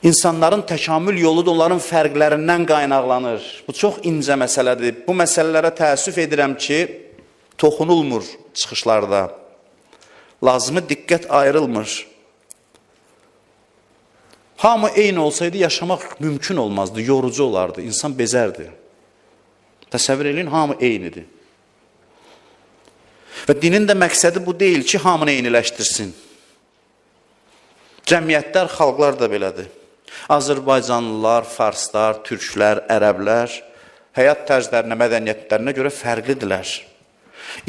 İnsanların təkamül yolu da onların fərqlərindən qaynaqlanır. Bu çox incə məsələdir. Bu məsələlərə təəssüf edirəm ki, toxunulmur çıxışlarda. Lazımı diqqət ayrılmır. Hamı eyni olsaydı yaşamaq mümkün olmazdı, yorucu olardı, insan bezərdi. Təsəvvür edin, hamı eynidir. Və dinin də məqsədi bu deyil ki, hamını eyniləşdirsin. Cəmiyyətlər, xalqlar da belədir. Azərbaycanlılar, farslar, türklər, ərəblər həyat tərzlərinə, mədəniyyətlərinə görə fərqlidirlər.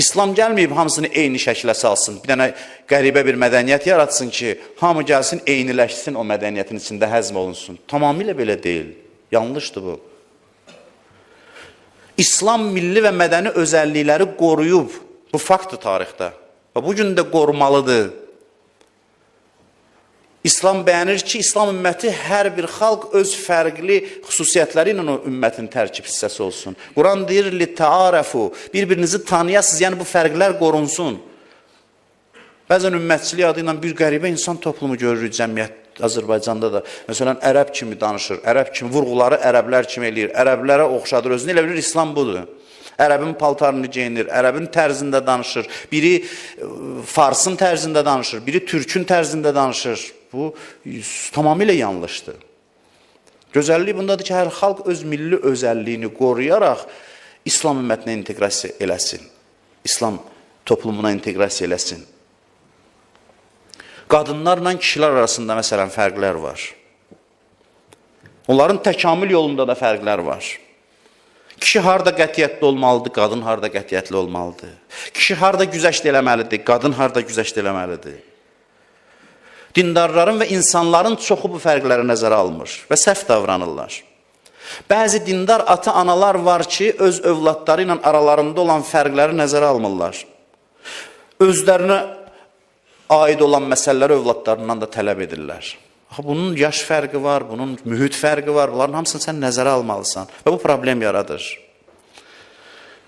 İslam gəlməyib hamısını eyni şəkilə salsın. Bir dənə qəribə bir mədəniyyət yaratsın ki, hamı gəlsin, eyniləşsin o mədəniyyətin içində həzm olunsun. Tamamilə belə deyil. Yanlışdır bu. İslam milli və mədəni özəllikləri qoruyub. Bu faktdır tarixdə. Və bugün də qorumalıdır. İslam bəyənir ki, İslam ümməti hər bir xalq öz fərqli xüsusiyyətləri ilə o ümmətin tərkib hissəsi olsun. Quran deyir, li-təarəfu, bir-birinizi tanıyasınız, yəni bu fərqlər qorunsun. Bəzən ümmətçilik adı ilə bir qəribə insan toplumu görürük cəmiyyət Azərbaycanda da. Məsələn, ərəb kimi danışır, ərəb kimi, vurğuları ərəblər kimi eləyir, ərəblərə oxşadır, özünü elə bilir, İslam budur. Ərəbin paltarını geyinir, ərəbin tərzində danışır, biri farsın tərzində danışır, biri türkün tərzində danışır. Bu tamamilə yanlışdır. Gözəllik bundadır ki, hər xalq öz milli özəlliyini qoruyaraq İslam ümmətinə inteqrasiya eləsin. İslam toplumuna inteqrasiya eləsin. Qadınlarla kişilər arasında məsələn fərqlər var. Onların təkamül yolunda da fərqlər var. Kişi harda qətiyyətli olmalıdır, qadın harda qətiyyətli olmalıdır. Kişi harda güzəşt eləməlidir, qadın harda güzəşt eləməlidir. Dindarların və insanların çoxu bu fərqləri nəzərə almır və səhv davranırlar. Bəzi dindar ata-analar var ki, öz övladları ilə aralarında olan fərqləri nəzərə almırlar. Özlərinə aid olan məsələləri övladlarından da tələb edirlər. Bunun yaş fərqi var, bunun mühit fərqi var, bunların hamısını sən nəzərə almalısan və bu problem yaradır.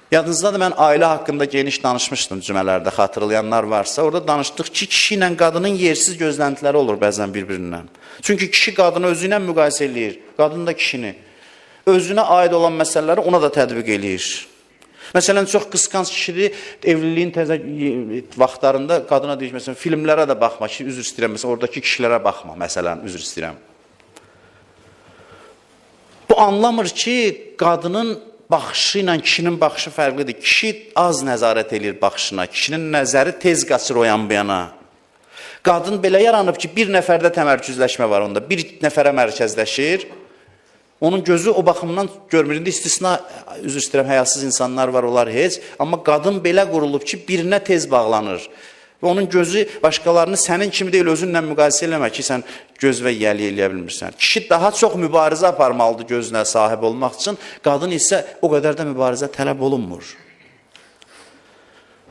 Yadınızdadır, mən ailə haqqında geniş danışmışdım cümələrdə, xatırlayanlar varsa. Orada danışdıq ki, kişi ilə qadının yersiz gözləntiləri olur bəzən bir-birindən. Çünki kişi qadını özü ilə müqayisə eləyir, qadın da kişini. Özünə aid olan məsələləri ona da tətbiq eləyir. Məsələn, çox qısqanc kişidir, evliliyin təzə vaxtlarında qadına deyir, məsələn, filmlərə də baxma ki, üzr istəyirəm, məsələn, oradakı kişilərə baxma, məsələn, üzr istəyirəm. Bu anlamır ki, qadının baxışı ilə kişinin baxışı fərqlidir. Kişi az nəzarət edir baxışına, kişinin nəzəri tez qaçır o yan bu yana. Qadın belə yaranıb ki, bir nəfərdə təmərküzləşmə var onda, bir nəfərə mərkəzləşir. Onun gözü o baxımdan görmür. İndi istisna, üzr istəyirəm, həyasız insanlar var, onlar heç. Amma qadın belə qurulub ki, birinə tez bağlanır. Və onun gözü başqalarını sənin kimi deyil, özünlə müqayisə eləmə ki, sən göz və yəli eləyə bilmirsən. Kişi daha çox mübarizə aparmalıdır gözünə sahib olmaq üçün. Qadın isə o qədər də mübarizə tələb olunmur.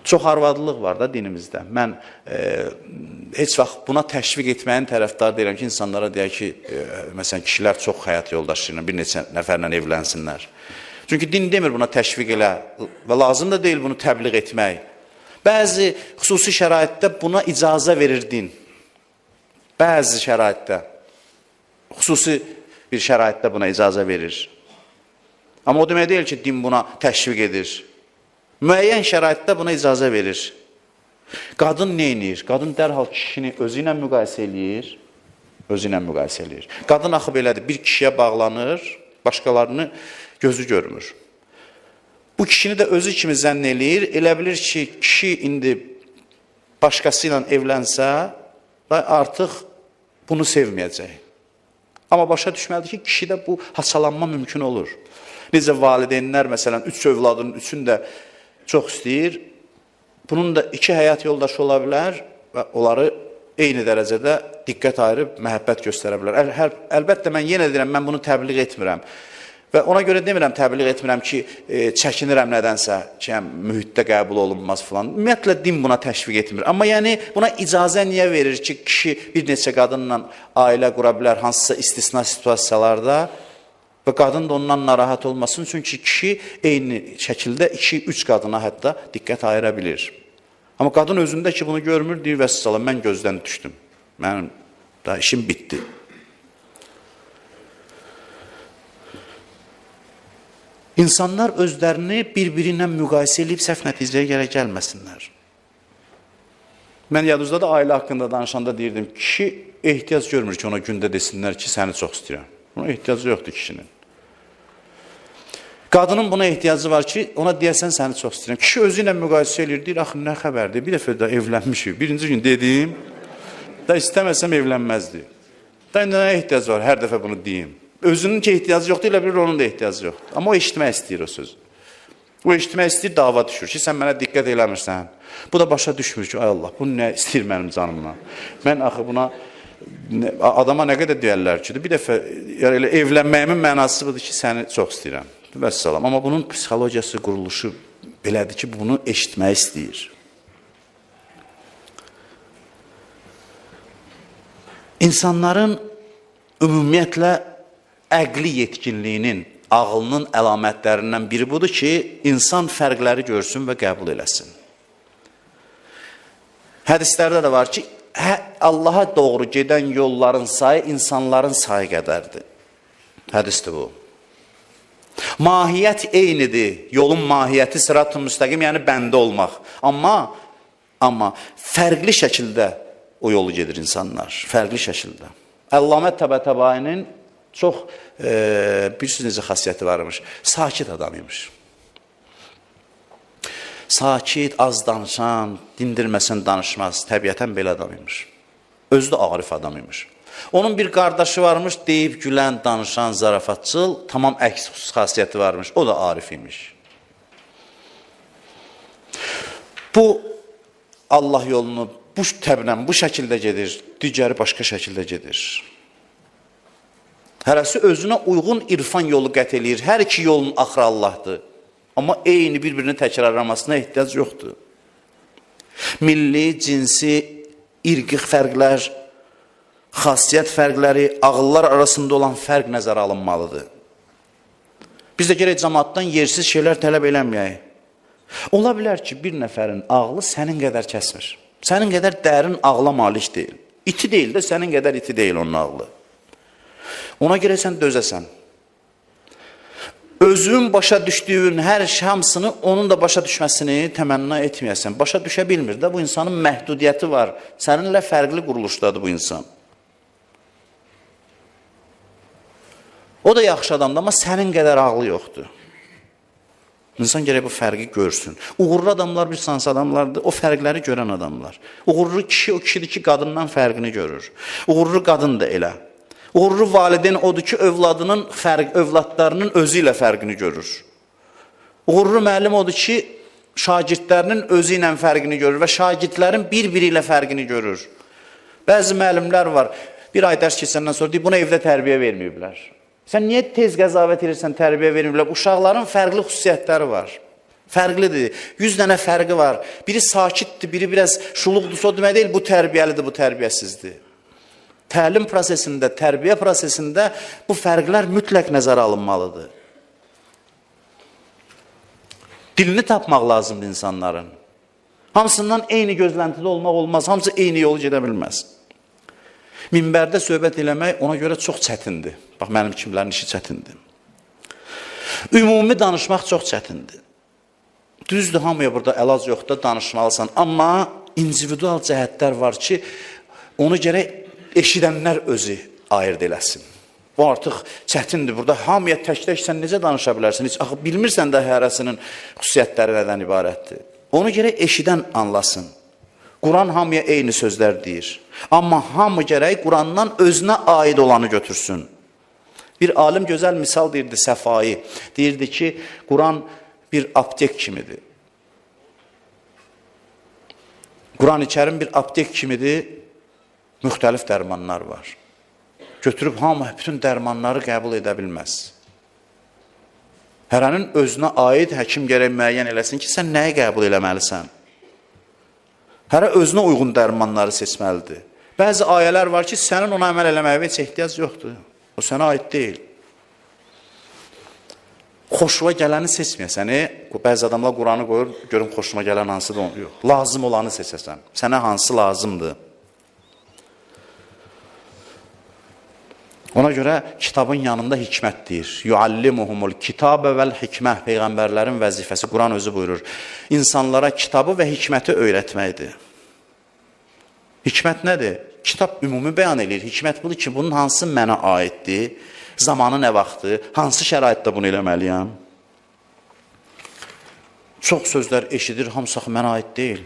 Çox arvadlılıq var da dinimizdə. Mən heç vaxt buna təşviq etməyin tərəfdar deyirəm ki, insanlara deyək ki, məsələn, kişilər çox həyat yoldaşı ilə bir neçə nəfərlə evlənsinlər. Çünki din demir buna təşviq elə və lazım da deyil bunu təbliğ etmək. Bəzi xüsusi şəraitdə buna icazə verir din. Bəzi şəraitdə, xüsusi bir şəraitdə buna icazə verir. Amma o demək deyil ki, din buna təşviq edir. Müəyyən şəraitdə buna icazə verir. Qadın nə edir? Qadın dərhal kişini özü ilə müqayisə eləyir. Özü ilə müqayisə eləyir. Qadın axı belədir, bir kişiyə bağlanır, başqalarını gözü görmür. Bu kişini də özü kimi zənn eləyir. Elə bilir ki, kişi indi başqası ilə evlənsə, artıq bunu sevməyəcək. Amma başa düşməlidir ki, kişidə bu haçalanma mümkün olur. Necə valideynlər, məsələn, 3 övladının üçünü də çox istəyir. Bunun da 2 həyat yoldaşı ola bilər və onları eyni dərəcədə diqqət ayırıb, məhəbbət göstərə bilər. Əlbəttə, mən yenə deyirəm, mən bunu təbliğ etmirəm. Və ona görə demirəm, təbliğ etmirəm ki, çəkinirəm nədənsə, ki, mühitdə qəbul olunmaz filan. Ümumiyyətlə, din buna təşviq etmir. Amma yəni, buna icazə niyə verir ki, kişi bir neçə qadınla ailə qura bilər, hansısa istisna situasiyalarda və qadın da ondan narahat olmasın, çünki kişi eyni şəkildə 2-3 qadına hətta diqqət ayıra bilir. Amma qadın özündə ki, bunu görmür, deyir, vəssalam, mən gözdən düşdüm. Mənim da işim bitdi. İnsanlar özlərini bir-biri ilə müqayisə edib səhv nəticəyə gələ gəlməsinlər. Mən yadınızda da ailə haqqında danışanda deyirdim, kişi ehtiyac görmür ki, ona gündə desinlər ki, səni çox istəyirəm. Buna ehtiyacı yoxdur kişinin. Qadının buna ehtiyacı var ki, ona deyəsən səni çox istəyirəm. Kişi özü ilə müqayisə edir, deyir, axı nə xəbərdir, bir dəfə də evlənmişik. Birinci gün dedim, da istəməsəm evlənməzdi. Da indi nə ehtiyac var, hər dəfə bunu deyim. Özünün ki ehtiyacı yoxdur, elə bilir onun da ehtiyacı yoxdur. Amma o eşitmək istəyir o sözü. O eşitmək istəyir, dava düşür ki, sən mənə diqqət eləmirsən. Bu da başa düşmür ki, ay Allah, bu nə istəyir mənim canımla. Mən axı buna, adama nə qədər deyərlər ki, bir dəfə elə evlənməyimin mənası budur ki, səni çox istəyirəm. Vəssalam. Amma bunun psixologiyası, quruluşu belədir ki, bunu eşitmək istəyir. İnsanların ümumiyyətlə əqli yetkinliyinin, ağlının əlamətlərindən biri budur ki, insan fərqləri görsün və qəbul eləsin. Hədislərdə də var ki, Allaha doğru gedən yolların sayı insanların sayı qədərdir. Hədisdir bu. Mahiyyət eynidir. Yolun mahiyyəti sırat-ı müstəqim, yəni bəndə olmaq. Amma fərqli şəkildə o yolu gedir insanlar. Fərqli şəkildə. Əllamə Təbətəbainin çox bilirsiniz necə xasiyyəti varmış. Sakit adam imiş. Sakit, az danışan, dindirməsən danışmaz. Təbiətən belə adam imiş. Özü də arif adam imiş. Onun bir qardaşı varmış, deyib, gülən, danışan, zarafatçıl, tamam əks xasiyyəti varmış. O da arif imiş. Bu Allah yolunu bu təblə, bu şəkildə gedir, digəri başqa şəkildə gedir. Hərəsi özünə uyğun irfan yolu qət eləyir. Hər iki yolun axırı Allahdır. Amma eyni bir-birini təkrarlamasına ehtiyac yoxdur. Milli, cinsi, irqi fərqlər, xasiyyət fərqləri, ağıllar arasında olan fərq nəzərə alınmalıdır. Biz də gərək cəmaatdan yersiz şeylər tələb eləməyək. Ola bilər ki, bir nəfərin ağlı sənin qədər kəsmir. Sənin qədər dərin ağla malik deyil. İti deyil də sənin qədər iti deyil onun ağlı. Ona görə sən dözəsən. Özün başa düşdüyün hər hamısını onun da başa düşməsini təmənna etməyəsən. Başa düşə bilmir də bu insanın məhdudiyyəti var. Səninlə fərqli quruluşdadır bu insan. O da yaxşı adamdır, amma sənin qədər ağlı yoxdur. İnsan gərək bu fərqi görsün. Uğurlu adamlar bir sansı adamlardır, o fərqləri görən adamlar. Uğurlu kişi o kişidir ki, qadından fərqini görür. Uğurlu qadın da elə. Uğurlu valideyn odur ki, övladlarının özü ilə fərqini görür. Uğurlu müəllim odur ki, şagirdlərinin özü ilə fərqini görür və şagirdlərin bir-biri ilə fərqini görür. Bəzi müəllimlər var, bir ay dərs keçəndən sonra deyir, buna evdə tərbiyə verməyiblər. Sən niyə tez qəzavət edirsən, tərbiyə verməyiblər? Uşaqların fərqli xüsusiyyətləri var. Fərqlidir. 100 dənə fərqi var. Biri sakitdir, biri biraz şuluqdur. O demək deyil, bu tərbiyəlidir, bu tərbiyəsizdir. Təlim prosesində, tərbiyə prosesində bu fərqlər mütləq nəzərə alınmalıdır. Dilini tapmaq lazımdır insanların. Hamısından eyni gözləntidə olmaq olmaz, hamısı eyni yolu gedə bilməz. Minbərdə söhbət eləmək ona görə çox çətindir. Bax, mənim kimlərin işi çətindir. Ümumi danışmaq çox çətindir. Düzdür, hamıya burada əlac yoxdur, danışmalısan. Amma individual cəhətlər var ki, onu gərək eşidənlər özü ayırd eləsin. Bu artıq çətindir. Burada hamıya tək-tək sən necə danışa bilərsin? Heç bilmirsən də hərəsinin xüsusiyyətləri nədən ibarətdir. Onu gərək eşidən anlasın. Quran hamıya eyni sözlər deyir. Amma hamı gərək Qurandan özünə aid olanı götürsün. Bir alim gözəl misal deyirdi Səfai. Deyirdi ki, Quran bir aptek kimidir. Quran-ı Kərim bir aptek kimidir. Müxtəlif dərmanlar var. Götürüb hamı bütün dərmanları qəbul edə bilməz. Hərənin özünə aid həkim gərək müəyyən eləsin ki, sən nəyi qəbul eləməlisən? Hərə özünə uyğun dərmanları seçməlidir. Bəzi ayələr var ki, sənin ona əməl eləməyə heç ehtiyac yoxdur. O sənə aid deyil. Xoşuma gələni seçməyəsən. Bəzi adamlar Quranı qoyur, görüm xoşuma gələn hansıdır, yox. Lazım olanı seçəsən. Sənə hansı lazımdır? Ona görə kitabın yanında hikmət deyir. Yuallimuhumul kitabə vəl hikmə. Peyğəmbərlərin vəzifəsi, Quran özü buyurur. İnsanlara kitabı və hikməti öyrətməkdir. Hikmət nədir? Kitab ümumi bəyan edir. Hikmət budur ki, bunun hansı mənə aiddir, zamanı nə vaxtı, hansı şəraitdə bunu eləməliyəm? Çox sözlər eşidir, hamısı mənə aid deyil.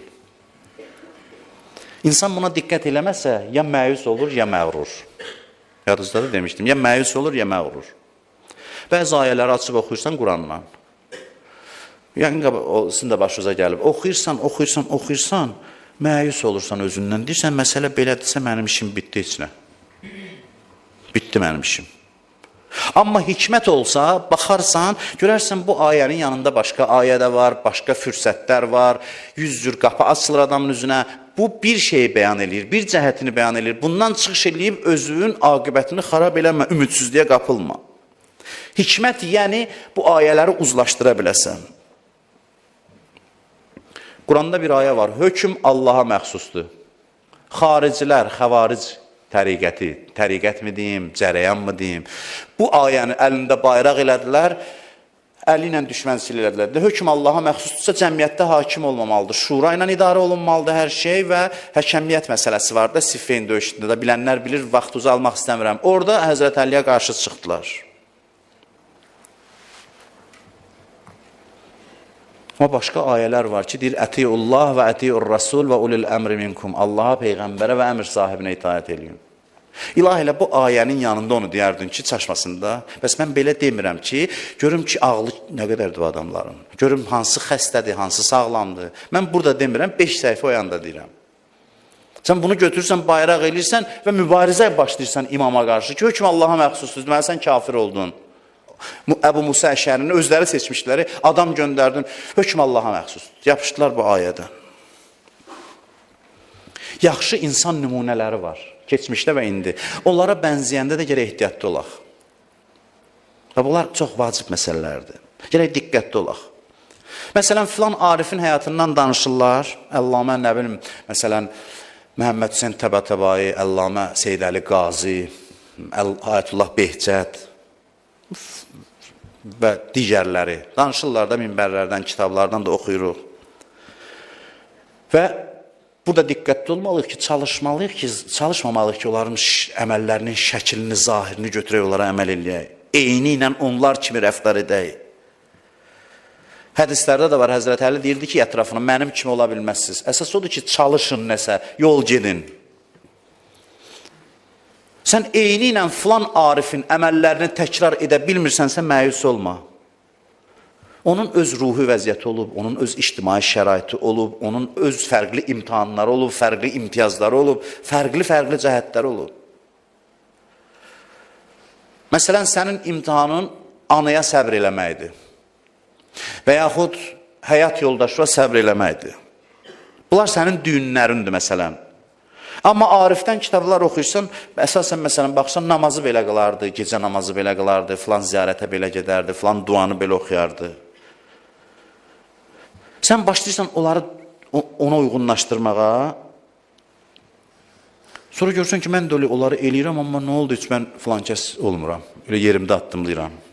İnsan buna diqqət eləməsə, ya məyus olur, ya məğrur. Yadınızda da demişdim, ya məyus olur, ya məğrur. Bəzi ayələri açıb oxuyursan Qurandan. Yəni, sizin də başınıza gəlib. Oxuyursan, məyus olursan özündən. Deyirsən, məsələ belədirsə, mənim işim bitdi içinə. Bitdi mənim işim. Amma hikmət olsa, baxarsan, görərsən bu ayənin yanında başqa ayə də var, başqa fürsətlər var, 100 cür qapı açılır adamın üzünə. Bu bir şeyi bəyan edir, bir cəhətini bəyan edir. Bundan çıxış eləyib özünün aqibətini xarab eləmə, ümidsizliyə qapılma. Hikmət yəni bu ayələri uzlaşdıra biləsən. Quranda bir ayə var, hökm Allaha məxsusdur. Xaricilər, xəvaric təriqət mi deyim, cərəyan mı deyim? Bu ayəni əlində bayraq elədilər, əli ilə düşmənçilik elədilər. Hökm Allaha məxsusdursa cəmiyyətdə hakim olmamalıdır. Şura ilə idarə olunmalıdır hər şey və həkəmiyyət məsələsi var da Siffeyn döyüşündə də bilənlər bilir, vaxt uzalmaq istəmirəm. Orada Həzrət Əliyə qarşı çıxdılar. Amma başqa ayələr var ki, deyir, Ətiyullah və Ətiyur Rasul və ulil əmri minkum. Allaha, Peyğəmbərə və əmr sahibinə itaət edin. İlahi ilə bu ayənin yanında onu deyərdin ki, çaşmasında. Bəs mən belə demirəm ki, görüm ki, ağlı nə qədərdir bu adamların. Görüm hansı xəstədir, hansı sağlamdır. Mən burada demirəm, 5 səhifə o yanda deyirəm. Sən bunu götürürsən, bayraq eləyirsən və mübarizə başlayırsan imama qarşı ki, hökm Allaha məxsusdur, deməli sən kafir oldun. Əbu Musa Əşərinin özləri seçmişləri, adam göndərdin, hökm Allaha məxsusdur. Yapışdılar bu ayədən. Yaxşı insan nümunələri var, keçmişdə və indi. Onlara bənzəyəndə də gərək ehtiyatlı olaq. Və bunlar çox vacib məsələlərdir. Gərək diqqətli olaq. Məsələn, filan Arifin həyatından danışırlar. Əllamə, nə bilim, məsələn, Məhəmməd Hüseyn Təbətəbai, Əllamə Seyd Əli Qazi, Ayətullah Behcət və digərləri. Danışırlar da minbərlərdən, kitablardan da oxuyuruq. Və burada diqqətli olmalıyıq ki, çalışmamalıyıq ki, onların əməllərinin şəklini, zahirini götürək, onlara əməl eləyək. Eyni ilə onlar kimi rəftar edək. Hədislərdə də var, Həzrət Əli deyirdi ki, ətrafına mənim kimi ola bilməzsiniz. Əsas odur ki, çalışın nəsə, yol gedin. Sən eyni ilə filan Arifin əməllərini təkrar edə bilmirsənsə, məyus olma. Onun öz ruhi vəziyyəti olub, onun öz ictimai şəraiti olub, onun öz fərqli imtihanları olub, fərqli imtiyazları olub, fərqli cəhətləri olub. Məsələn, sənin imtihanın anaya səbr eləməkdir və yaxud həyat yoldaşına səbr eləməkdir. Bunlar sənin düyünlərindir, məsələn. Amma Arifdən kitablar oxuyursan, əsasən, məsələn, baxsan, namazı belə qılardı, gecə namazı belə qılardı, filan ziyarətə belə gedərdi, filan duanı belə oxuyardı. Sən başlayırsan onları ona uyğunlaşdırmağa, sonra görürsən ki, mən də onları eləyirəm, amma nə oldu, heç mən filan kəs olmuram, elə yerimdə addımlayıram.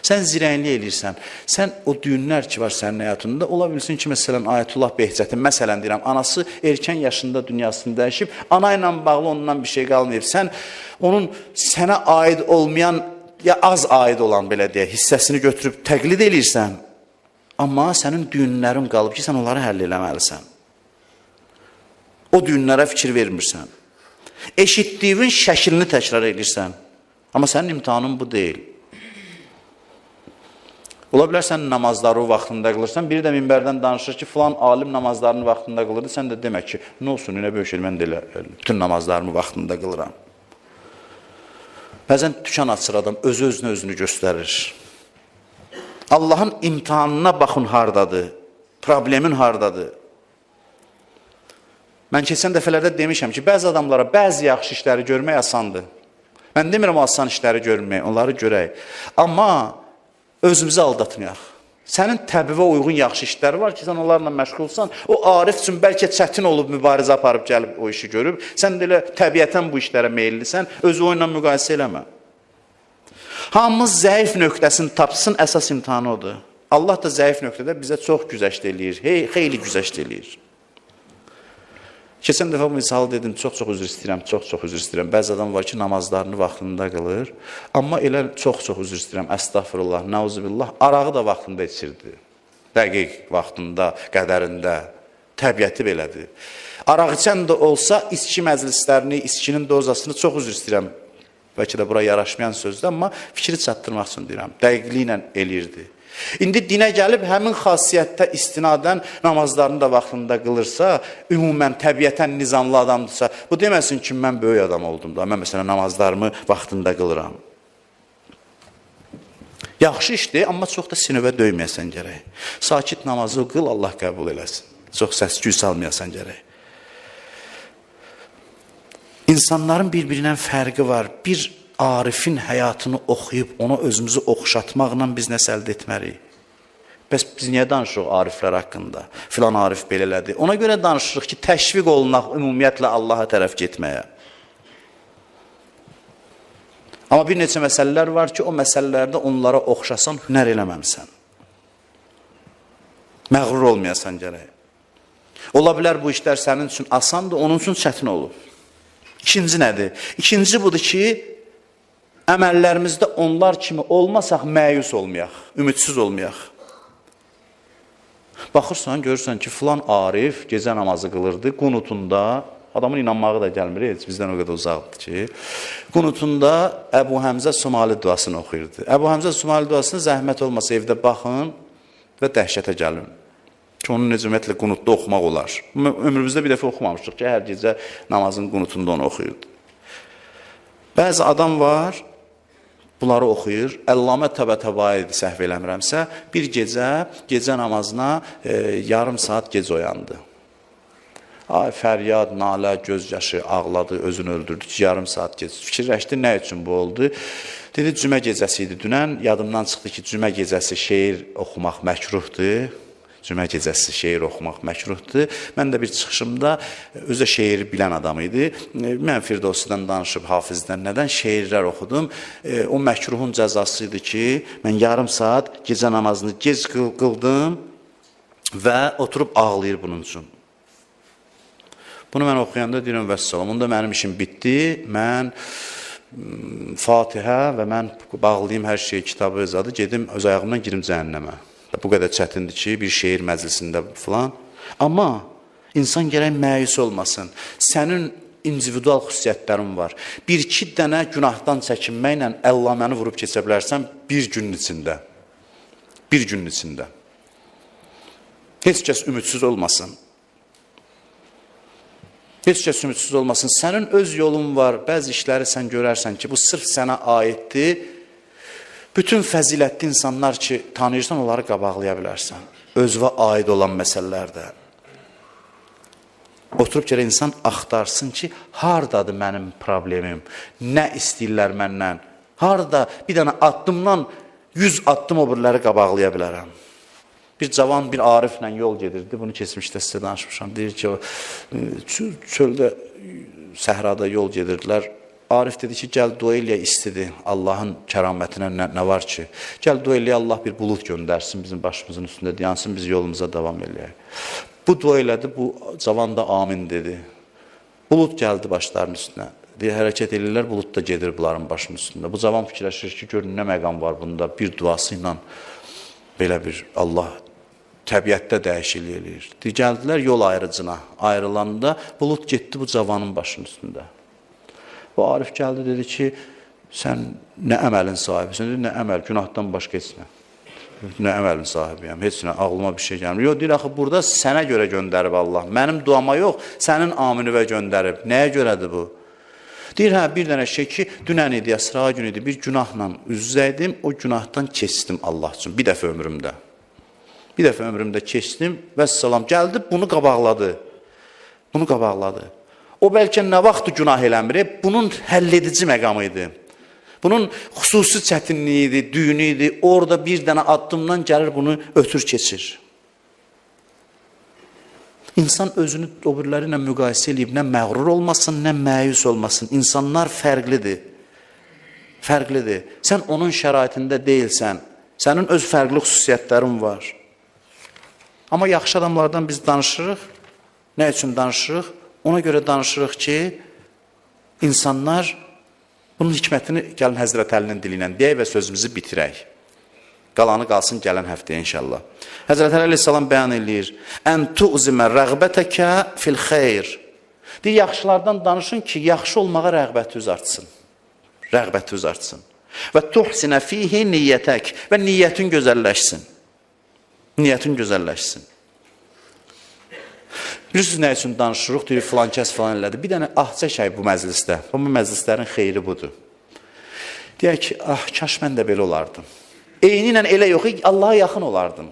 Sən zirənli eləyirsən, sən o düyünlər ki var sənin həyatında, ola bilsin ki, məsələn, Ayətullah Behcətin, məsələn deyirəm, anası erkən yaşında dünyasını dəyişib, ana ilə bağlı ondan bir şey qalmayıb. Sən onun sənə aid olmayan, ya az aid olan belə deyə, hissəsini götürüb təqlid eləyirsən, amma sənin düyünlərin qalıb ki, sən onları həll eləməlisən. O düyünlərə fikir vermirsən. Eşitdiyin şəklini təkrar edirsən, amma sənin imtihanın bu deyil. Ola bilər sən namazları vaxtında qılırsan, biri də minbərdən danışır ki, filan alim namazlarını vaxtında qılırdı, sən də demək ki, nə olsun, nə böyük şey, mən də elə bütün namazlarımı vaxtında qılıram. Bəzən tükan açır adam, özünü göstərir. Allahın imtihanına baxın hardadır, problemin hardadır. Mən keçən dəfələrdə demişəm ki, bəzi adamlara bəzi yaxşı işləri görmək asandır. Mən demirəm o asan işləri görmək, onları görək. Amma özümüzü aldatmayaq. Sənin təbivə uyğun yaxşı işləri var ki, sən onlarla məşğulsan. O arif üçün bəlkə çətin olub mübarizə aparıb gəlib o işi görüb. Sən də elə təbiətən bu işlərə meyillisən, özü onunla müqayisə eləmə. Hamımız zəif nöqtəsini tapsın, əsas imtihanı odur. Allah da zəif nöqtədə bizə çox güzəşt eləyir, xeyli güzəşt eləyir. Keçən dəfə bu misalı dedim, çox üzr istəyirəm, çox üzr istəyirəm. Bəzi adam var ki, namazlarını vaxtında qılır, amma elə çox üzr istəyirəm, əstəğfirullah, nəuzubillah, arağı da vaxtında içirdi. Dəqiq vaxtında, qədərində, təbiəti belədir. Araq içən də olsa, içki məclislərini, içkinin dozasını çox üzr istəyirəm. Bəlkə də bura yaraşmayan sözdür, amma fikri çatdırmaq üçün deyirəm, dəqiqliklə eləyirdi. İndi dinə gəlib həmin xasiyyətdə istinadən namazlarını da vaxtında qılırsa, ümumən təbiətən nizamlı adamdırsa, bu deməsin ki, mən böyük adam oldum da, mən məsələn namazlarımı vaxtında qılıram. Yaxşı işdir, amma çox da sinivə döyməyəsən gərək. Sakit namazı qıl, Allah qəbul eləsin. Çox səs-küy salmayasan gərək. İnsanların bir-birindən fərqi var. Bir arifin həyatını oxuyub, ona özümüzü oxşatmaqla biz nəsə əldə etməliyik. Bəs biz niyə danışırıq ariflər haqqında? Filan arif belə elədi. Ona görə danışırıq ki, təşviq olunaq ümumiyyətlə Allaha tərəf getməyə. Amma bir neçə məsələlər var ki, o məsələlərdə onlara oxşasan, hünər eləməmsən. Məğrur olmayasan gərək. Ola bilər bu işlər sənin üçün asandır, onun üçün çətin olur. İkinci nədir? İkinci budur ki, əməllərimizdə onlar kimi olmasaq, məyus olmayaq, ümidsiz olmayaq. Baxırsan, görürsən ki, filan arif gecə namazı qılırdı, qunutunda, adamın inanmağı da gəlmir, heç bizdən o qədər uzaqdır ki, qunutunda Əbu Həmzə Somali duasını oxuyurdu. Əbu Həmzə Somali duasını zəhmət olmasa evdə baxın və dəhşətə gəlin. Ki, onu necə ümumiyyətlə qunutda oxumaq olar. Ömrümüzdə bir dəfə oxumamışdıq ki, hər gecə namazın qunutunda onu oxuyurdu. Bəzi adam var, bunları oxuyur. Əllamə Təbətəbai səhv eləmirəmsə, bir gecə namazına yarım saat gec oyandı. Ay, fəryad, nalə, göz yaşı, ağladı, özünü öldürdü ki, yarım saat gec. Fikirləşdi, nə üçün bu oldu? Dedi, cümə gecəsi idi dünən. Yadımdan çıxdı ki, cümə gecəsi şeir oxumaq məkruhdur. Cümə gecəsi şeir oxumaq məkruhdur. Mən də bir çıxışımda özə şeiri bilən adam idi. Mən Firdovsidən danışıb, Hafizdən nədən şeirlər oxudum. O məkruhun cəzası idi ki, mən yarım saat gecə namazını gec qıldım və oturub ağlayır bunun üçün. Bunu mən oxuyanda deyirəm, vəssalam, onda mənim işim bitdi. Mən Fatihə və mən bağlayayım hər şeyi, kitabı zadı, gedim öz ayağımdan girim cəhənnəmə. Bu qədər çətindir ki, bir şeir məclisində filan. Amma insan gərək məyus olmasın. Sənin individual xüsusiyyətlərin var. Bir-iki dənə günahdan çəkinməklə əllaməni vurub keçə bilərsən bir günün içində. Bir günün içində. Heç kəs ümidsiz olmasın. Heç kəs ümidsiz olmasın. Sənin öz yolun var. Bəzi işləri sən görərsən ki, bu sırf sənə aiddir. Bütün fəzilətli insanlar ki, tanıyırsan, onları qabaqlaya bilərsən. Özvə aid olan məsələlərdə. Oturub gələ insan axtarsın ki, haradadır mənim problemim, nə istəyirlər məndən, harada bir dənə addımdan 100 addım o biriləri qabaqlaya bilərəm. Bir cavan, bir ariflə yol gedirdi, bunu keçmişdə sizə danışmışam. Deyir ki, çöldə, səhrada yol gedirdilər. Arif dedi ki, gəl dua eləyə istidir, Allahın kəramətinə nə var ki? Gəl dua eləyə Allah bir bulut göndərsin, bizim başımızın üstündə yansın, biz yolumuza davam eləyək. Bu dua elədi, bu cavan da amin dedi. Bulut gəldi başlarının üstünə. Deyə hərəkət edirlər, bulut da gedir bunların başının üstündə. Bu cavan fikirləşir ki, görün nə məqam var bunda, bir duası ilə belə bir Allah təbiətdə dəyişiklik eləyir. Gəldilər yol ayrıcına, ayrılanda bulut getdi bu cavanın başının üstündə. Bu arif gəldi, dedi ki, sən nə əməlin sahibisən? Dedi, nə əməl, günahdan başqa heç nə. Nə əməlin sahibiyəm, heç nə, ağlıma bir şey gəlmir. Yox, deyir, axı, burada sənə görə göndərib Allah. Mənim duama yox, sənin aminivə göndərib. Nəyə görədir bu? Deyir, hə, bir dənə şey ki, dünən idi, əsra gün idi, bir günahla üz-üzəydim, o günahdan keçdim Allah üçün, bir dəfə ömrümdə. Bir dəfə ömrümdə keçdim, vəssalam, gəldi, bunu qabaqladı. Bunu qabaqladı. O bəlkə nə vaxtı günah eləmir, bunun həll edici məqamı idi. Bunun xüsusi çətinliyi idi, düyünü idi. Orada bir dənə addımdan gəlir, bunu ötür keçir. İnsan özünü o biriləri ilə müqayisə edib, nə məğrur olmasın, nə məyus olmasın. İnsanlar fərqlidir. Fərqlidir. Sən onun şəraitində deyilsən. Sənin öz fərqli xüsusiyyətlərin var. Amma yaxşı adamlardan biz danışırıq. Nə üçün danışırıq? Ona görə danışırıq ki, insanlar bunun hikmətini gəlin Həzrət Əlinin dili ilə deyək və sözümüzü bitirək. Qalanı qalsın gələn həftəyə inşallah. Həzrət Əli əleyhissalam bəyan edir. Ən tu'zimə rəğbətəkə fil xeyr. Deyir, yaxşılardan danışın ki, yaxşı olmağa rəğbəti artsın. Rəğbəti artsın. Və tuhsinə fihi niyyətək. Və niyyətin gözəlləşsin. Niyyətin gözəlləşsin. Bilirsiniz nə üçün danışırıq? Deyir, filan kəs falan elədi. Bir dənə çəkək bu məclisdə. Bu məclislərin xeyri budur. Deyək ki, kaş mən də belə olardım. Eyni ilə elə yox, Allaha yaxın olardım.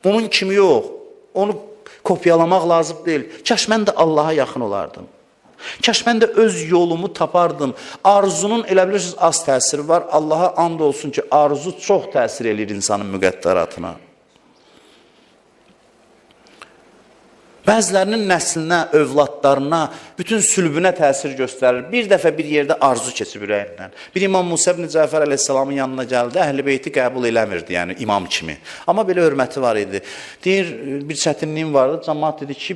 Onun kimi yox. Onu kopyalamaq lazım deyil. Kaş mən də Allaha yaxın olardım. Kaş mən də öz yolumu tapardım. Arzunun elə bilirsiniz az təsiri var. Allaha and olsun ki, arzu çox təsir edir insanın müqəddəratına. Bəzilərinin nəslinə, övladlarına, bütün sülbünə təsir göstərir. Bir dəfə bir yerdə arzu keçib ürəyindən. Bir İmam Musa ibn Cəfər əleyhissalamın yanına gəldi, əhl-i beyti qəbul eləmirdi, yəni imam kimi. Amma belə hörməti var idi. Deyir, bir çətinliyim vardı, cəmaat dedi ki,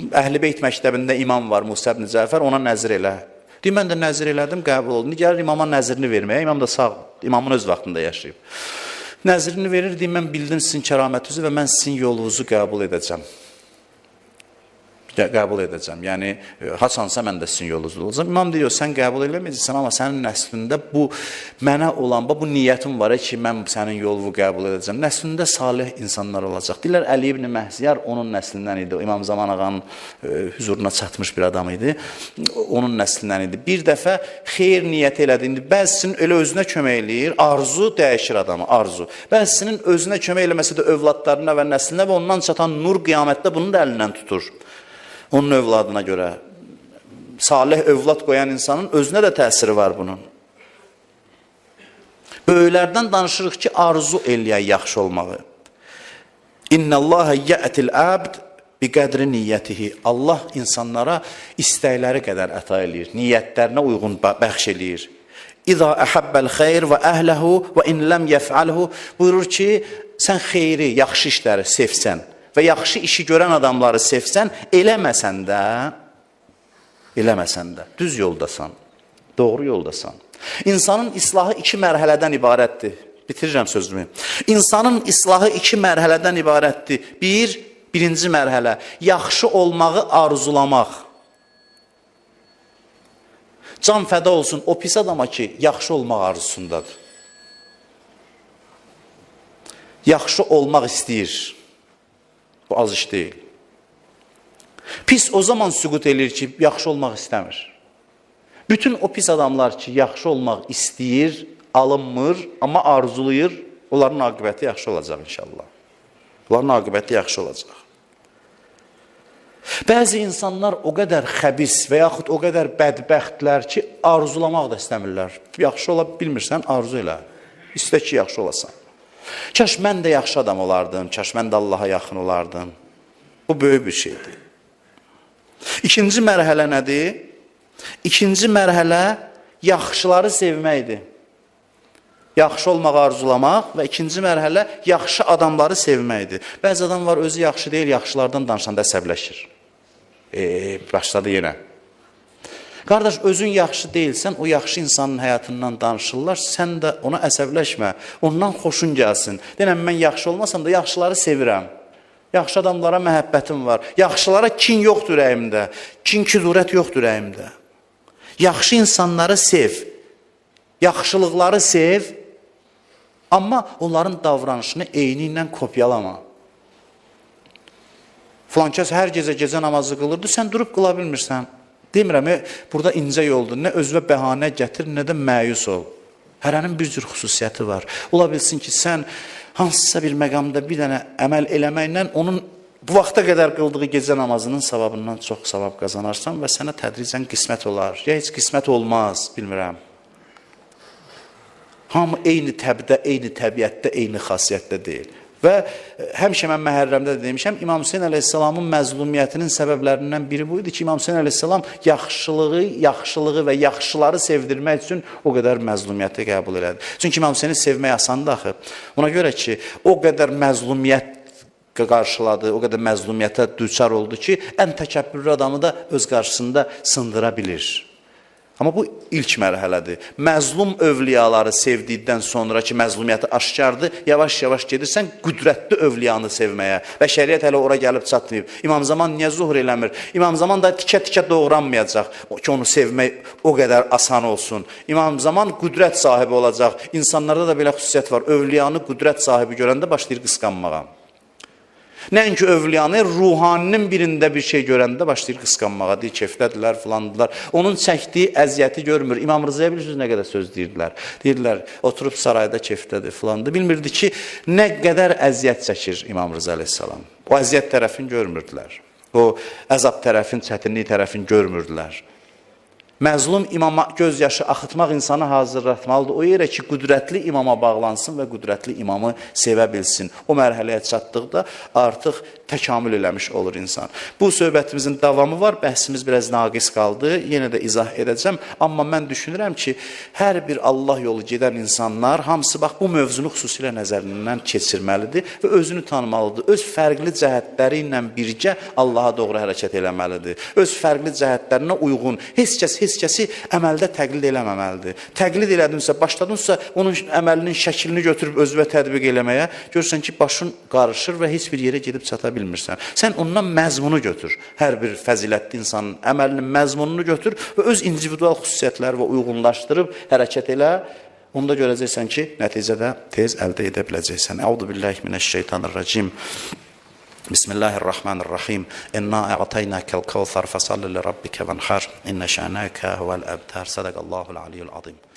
əhl-i beyt məktəbində imam var, Musa ibn Cəfər, ona nəzir elə. Deyir, mən də nəzir elədim, qəbul oldu. Gəlir imama nəzirini verməyə, imam da sağ, imamın öz vaxtında yaşayıb. Nəzirini verir, deyir, mən bildim sizin kəramətinizi və mən sizin yolunuzu qəbul edəcəm. Qəbul edəcəm. Yəni, haçansa mən də sizin yolunuzda olacam. İmam deyir, sən qəbul eləməyəcəksən, amma sənin nəslində bu mənə olan, bu niyyətim var ki, mən sənin yolunu qəbul edəcəm. Nəslində salih insanlar olacaq. Deyirlər, Əli ibn Məhziyar onun nəslindən idi. İmam Zaman ağanın huzuruna çatmış bir adam idi. Onun nəslindən idi. Bir dəfə xeyir niyyət elədi. İndi bəzisinin elə özünə kömək eləyir. Arzu dəyişir adamı, arzu. Bəzisinin özünə kömək eləməsə də övladlarına və nəslinə və ondan çatan nur qiyamətdə bunun da əlindən tutur. Onun övladına görə. Salih övlad qoyan insanın özünə də təsiri var bunun. Böyüklərdən danışırıq ki, arzu eləyək yaxşı olmağı. İnnəlləhə yə'til əbd bi qədri niyyətihi. Allah insanlara istəkləri qədər əta eləyir. Niyyətlərinə uyğun bəxş eləyir. İzə əhəbbəl xeyr və əhləhu və in ləm yəf'alhu. Buyurur ki, sən xeyri, yaxşı işləri sevsən və yaxşı işi görən adamları sevsən, eləməsən də, düz yoldasan, doğru yoldasan. İnsanın islahı iki mərhələdən ibarətdir. Bitirirəm sözümü. İnsanın islahı iki mərhələdən ibarətdir. Birinci mərhələ, yaxşı olmağı arzulamaq. Can fəda olsun o pis adama ki, yaxşı olmaq arzusundadır. Yaxşı olmaq istəyir. Bu az iş deyil. Pis o zaman süqut edir ki, yaxşı olmaq istəmir. Bütün o pis adamlar ki, yaxşı olmaq istəyir, alınmır, amma arzulayır, onların aqibəti yaxşı olacaq inşallah. Onların aqibəti yaxşı olacaq. Bəzi insanlar o qədər xəbis və yaxud o qədər bədbəxtlər ki, arzulamaq da istəmirlər. Yaxşı ola bilmirsən, arzu elə. İstə ki, yaxşı olasan. Kaş mən də yaxşı adam olardım, kaş mən də Allaha yaxın olardım. Bu böyük bir şeydir. İkinci mərhələ nədir? İkinci mərhələ yaxşıları sevməkdir. Yaxşı olmağı arzulamaq və ikinci mərhələ yaxşı adamları sevməkdir. Bəzi adam var, özü yaxşı deyil, yaxşılardan danışanda əsəbləşir. Başladı yenə. Qardaş, özün yaxşı deyilsən, o yaxşı insanın həyatından danışırlar, sən də ona əsəbləşmə, ondan xoşun gəlsin. Deyəm, mən yaxşı olmasam da yaxşıları sevirəm. Yaxşı adamlara məhəbbətim var. Yaxşılara kin yoxdur ürəyimdə, kin-küdurət yoxdur ürəyimdə. Yaxşı insanları sev, yaxşılıqları sev, amma onların davranışını eyni ilə kopyalama. Filan kəs hər gecə namazı qılırdı, sən durub qıla bilmirsən. Demirəm, burada incə yoldur. Nə özünə bəhanə gətir, nə də məyus ol. Hərənin bir cür xüsusiyyəti var. Ola bilsin ki, sən hansısa bir məqamda bir dənə əməl eləməklə onun bu vaxta qədər qıldığı gecə namazının savabından çox savab qazanarsan və sənə tədricən qismət olar. Ya heç qismət olmaz, bilmirəm. Hamı eyni təbdə, eyni təbiətdə, eyni xasiyyətdə deyil. Və həmişə mən Məhərrəmdə də demişəm, İmam Hüseyin əleyhissalamın məzlumiyyətinin səbəblərindən biri bu idi ki, İmam Hüseyin əleyhissalam yaxşılığı və yaxşıları sevdirmək üçün o qədər məzlumiyyəti qəbul elədi. Çünki İmam Hüseyini sevmək asandır axı. Ona görə ki, o qədər məzlumiyyət qarşıladı, o qədər məzlumiyyətə düçar oldu ki, ən təkəbbürlü adamı da öz qarşısında sındıra bilir. Amma bu ilk mərhələdir. Məzlum övliyaları sevdikdən sonra ki, məzlumiyyəti aşkardır, yavaş-yavaş gedirsən qüdrətli övliyanı sevməyə. Və şəriət hələ ora gəlib çatmayıb. İmam Zaman niyə zuhur eləmir? İmam Zaman da tikə-tikə doğranmayacaq ki, onu sevmək o qədər asan olsun. İmam Zaman qüdrət sahibi olacaq. İnsanlarda da belə xüsusiyyət var. Övliyanı qüdrət sahibi görəndə başlayır qısqanmağa. Nəinki övliyanı, ruhaninin birində bir şey görəndə başlayır qısqanmağa, deyir, keflədilər, filandılar. Onun çəkdiyi əziyyəti görmür. İmam Rızaya bilirsiniz nə qədər söz deyirdilər. Deyirlər, oturub sarayda keflədir, filandı. Bilmirdi ki, nə qədər əziyyət çəkir İmam Rıza əleyhissalam. O əziyyət tərəfini görmürdülər. O əzab tərəfin, çətinlik tərəfini görmürdülər. Məzlum imama göz yaşı axıtmaq insanı hazırlatmalıdır. O yerə ki, qüdrətli imama bağlansın və qüdrətli imamı sevə bilsin. O mərhələyə çatdıqda artıq təkamül eləmiş olur insan. Bu söhbətimizin davamı var. Bəhsimiz biraz naqis qaldı. Yenə də izah edəcəm. Amma mən düşünürəm ki, hər bir Allah yolu gedən insanlar hamısı bax bu mövzunu xüsusilə nəzərindən keçirməlidir və özünü tanımalıdır. Öz fərqli cəhətləri ilə birgə Allaha doğru hərəkət eləməlidir. Öz fərqli cəhətlərinə uyğun heç kəsi əməldə təqlid eləməməlidir. Təqlid elədimsə, başladınsa, onun əməlinin şəklini götürüb özünə tətbiq eləməyə, görürsən ki, başın qarışır və heç bir yerə gedib çata bilmirsən. Sən ondan məzmunu götür. Hər bir fəzilətli insanın əməlinin məzmununu götür və öz individual xüsusiyyətləri və uyğunlaşdırıb hərəkət elə. Onda görəcəksən ki, nəticədə tez əldə edə biləcəksən. Əuzu billahi minəşşeytanirracim. Bismillahirrahmanirrahim. İnna a'taynakal kevser fesalli li rabbike venhar. İnne şanaka huvel abtar. Sadaqallahul aliyyul azim.